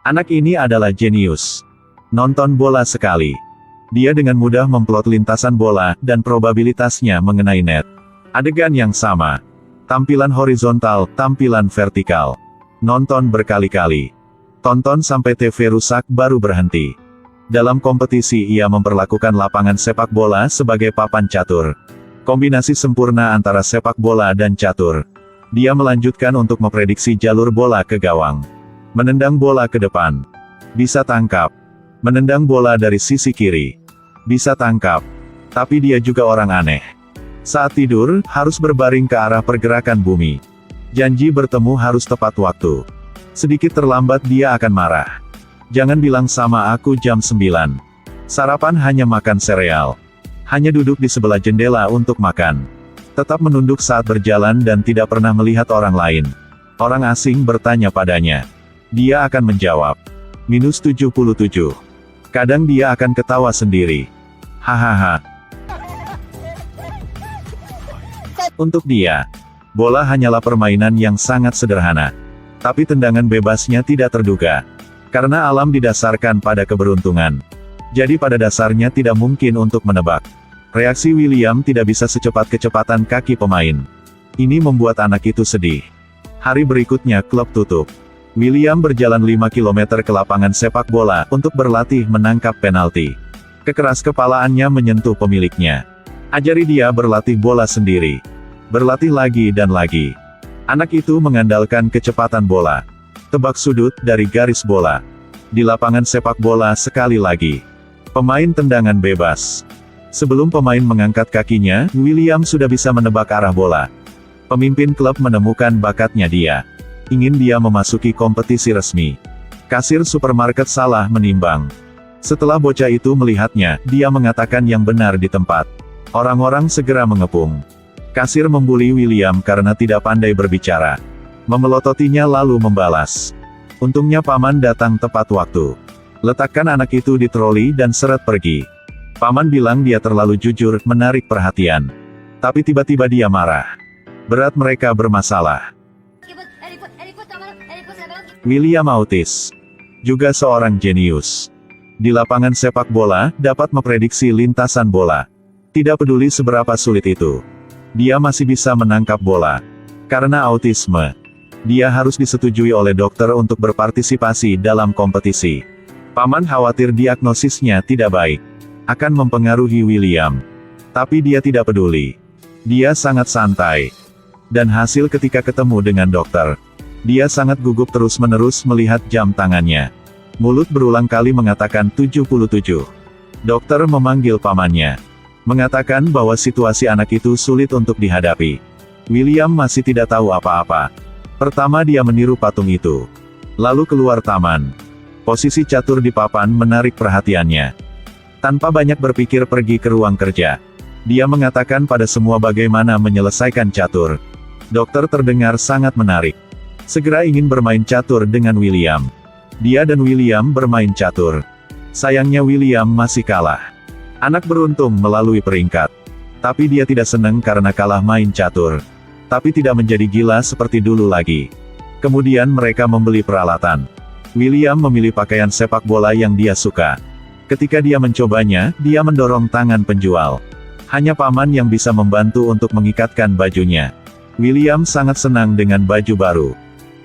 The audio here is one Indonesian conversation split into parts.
Anak ini adalah jenius. Nonton bola sekali. Dia dengan mudah memplot lintasan bola, dan probabilitasnya mengenai net. Adegan yang sama. Tampilan horizontal, tampilan vertikal. Nonton berkali-kali. Tonton sampai TV rusak baru berhenti. Dalam kompetisi ia memperlakukan lapangan sepak bola sebagai papan catur. Kombinasi sempurna antara sepak bola dan catur. Dia melanjutkan untuk memprediksi jalur bola ke gawang. Menendang bola ke depan. Bisa tangkap. Menendang bola dari sisi kiri. Bisa tangkap. Tapi dia juga orang aneh. Saat tidur, harus berbaring ke arah pergerakan bumi. Janji bertemu harus tepat waktu. Sedikit terlambat dia akan marah. Jangan bilang sama aku jam 9. Sarapan hanya makan sereal. Hanya duduk di sebelah jendela untuk makan. Tetap menunduk saat berjalan dan tidak pernah melihat orang lain. Orang asing bertanya padanya. Dia akan menjawab. -77. Kadang dia akan ketawa sendiri. Hahaha. Untuk dia, bola hanyalah permainan yang sangat sederhana. Tapi tendangan bebasnya tidak terduga. Karena alam didasarkan pada keberuntungan. Jadi pada dasarnya tidak mungkin untuk menebak. Reaksi William tidak bisa secepat kecepatan kaki pemain. Ini membuat anak itu sedih. Hari berikutnya klub tutup. William berjalan 5 km ke lapangan sepak bola untuk berlatih menangkap penalti. Kekeras kepalaannya menyentuh pemiliknya. Ajari dia berlatih bola sendiri. Berlatih lagi dan lagi. Anak itu mengandalkan kecepatan bola. Tebak sudut dari garis bola. Di lapangan sepak bola sekali lagi. Pemain tendangan bebas. Sebelum pemain mengangkat kakinya, William sudah bisa menebak arah bola. Pemimpin klub menemukan bakatnya dia. Ingin dia memasuki kompetisi resmi. Kasir supermarket salah menimbang. Setelah bocah itu melihatnya, dia mengatakan yang benar di tempat. Orang-orang segera mengepung. Kasir membuli William karena tidak pandai berbicara. Memelototinya lalu membalas. Untungnya paman datang tepat waktu. Letakkan anak itu di troli dan seret pergi. Paman bilang dia terlalu jujur, menarik perhatian. Tapi tiba-tiba dia marah. Berat mereka bermasalah. William autis. Juga seorang jenius. Di lapangan sepak bola, dapat memprediksi lintasan bola. Tidak peduli seberapa sulit itu. Dia masih bisa menangkap bola. Karena autisme. Dia harus disetujui oleh dokter untuk berpartisipasi dalam kompetisi. Paman khawatir diagnosisnya tidak baik. Akan mempengaruhi William. Tapi dia tidak peduli. Dia sangat santai. Dan hasil ketika ketemu dengan dokter. Dia sangat gugup terus-menerus melihat jam tangannya. Mulut berulang kali mengatakan 77. Dokter memanggil pamannya. Mengatakan bahwa situasi anak itu sulit untuk dihadapi. William masih tidak tahu apa-apa. Pertama dia meniru patung itu. Lalu keluar taman. Posisi catur di papan menarik perhatiannya. Tanpa banyak berpikir pergi ke ruang kerja. Dia mengatakan pada semua bagaimana menyelesaikan catur. Dokter terdengar sangat menarik. Segera ingin bermain catur dengan William. Dia dan William bermain catur. Sayangnya William masih kalah. Anak beruntung melalui peringkat. Tapi dia tidak senang karena kalah main catur. Tapi tidak menjadi gila seperti dulu lagi. Kemudian mereka membeli peralatan. William memilih pakaian sepak bola yang dia suka. Ketika dia mencobanya, dia mendorong tangan penjual. Hanya paman yang bisa membantu untuk mengikatkan bajunya. William sangat senang dengan baju baru.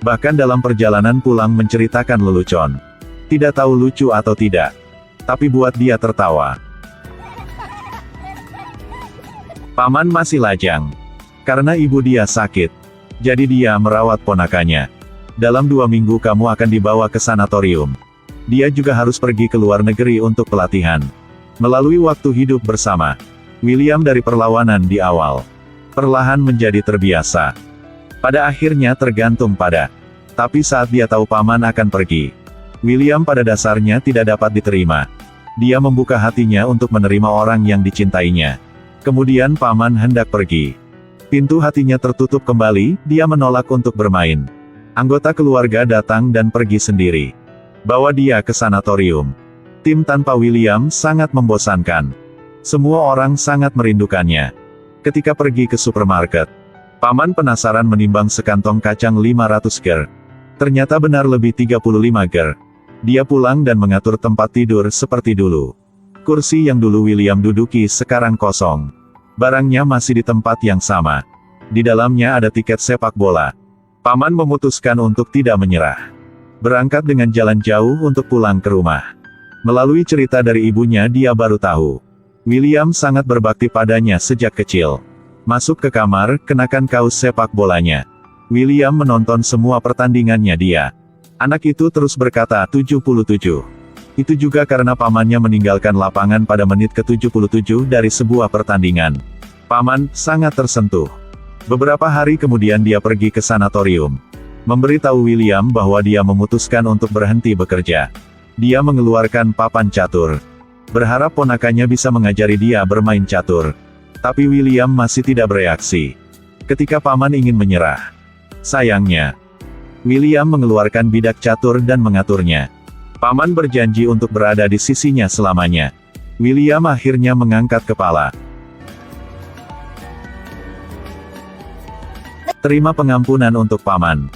Bahkan dalam perjalanan pulang menceritakan lelucon. Tidak tahu lucu atau tidak. Tapi buat dia tertawa. Paman masih lajang. Karena ibu dia sakit. Jadi dia merawat ponakannya. Dalam 2 minggu kamu akan dibawa ke sanatorium. Dia juga harus pergi ke luar negeri untuk pelatihan. Melalui waktu hidup bersama. William dari perlawanan di awal. Perlahan menjadi terbiasa. Pada akhirnya tergantung pada. Tapi saat dia tahu paman akan pergi. William pada dasarnya tidak dapat diterima. Dia membuka hatinya untuk menerima orang yang dicintainya. Kemudian paman hendak pergi. Pintu hatinya tertutup kembali, dia menolak untuk bermain. Anggota keluarga datang dan pergi sendiri. Bawa dia ke sanatorium. Tim tanpa William sangat membosankan. Semua orang sangat merindukannya. Ketika pergi ke supermarket, paman penasaran menimbang sekantong kacang 500 ger. Ternyata benar lebih 35 ger. Dia pulang dan mengatur tempat tidur seperti dulu. Kursi yang dulu William duduki sekarang kosong. Barangnya masih di tempat yang sama. Di dalamnya ada tiket sepak bola. Paman memutuskan untuk tidak menyerah. Berangkat dengan jalan jauh untuk pulang ke rumah. Melalui cerita dari ibunya dia baru tahu. William sangat berbakti padanya sejak kecil. Masuk ke kamar, kenakan kaos sepak bolanya. William menonton semua pertandingannya dia. Anak itu terus berkata 77. Itu juga karena pamannya meninggalkan lapangan pada menit ke-77 dari sebuah pertandingan. Paman sangat tersentuh. Beberapa hari kemudian dia pergi ke sanatorium. Memberitahu William bahwa dia memutuskan untuk berhenti bekerja. Dia mengeluarkan papan catur. Berharap ponakannya bisa mengajari dia bermain catur. Tapi William masih tidak bereaksi. Ketika paman ingin menyerah. Sayangnya, William mengeluarkan bidak catur dan mengaturnya. Paman berjanji untuk berada di sisinya selamanya. William akhirnya mengangkat kepala. Terima pengampunan untuk paman.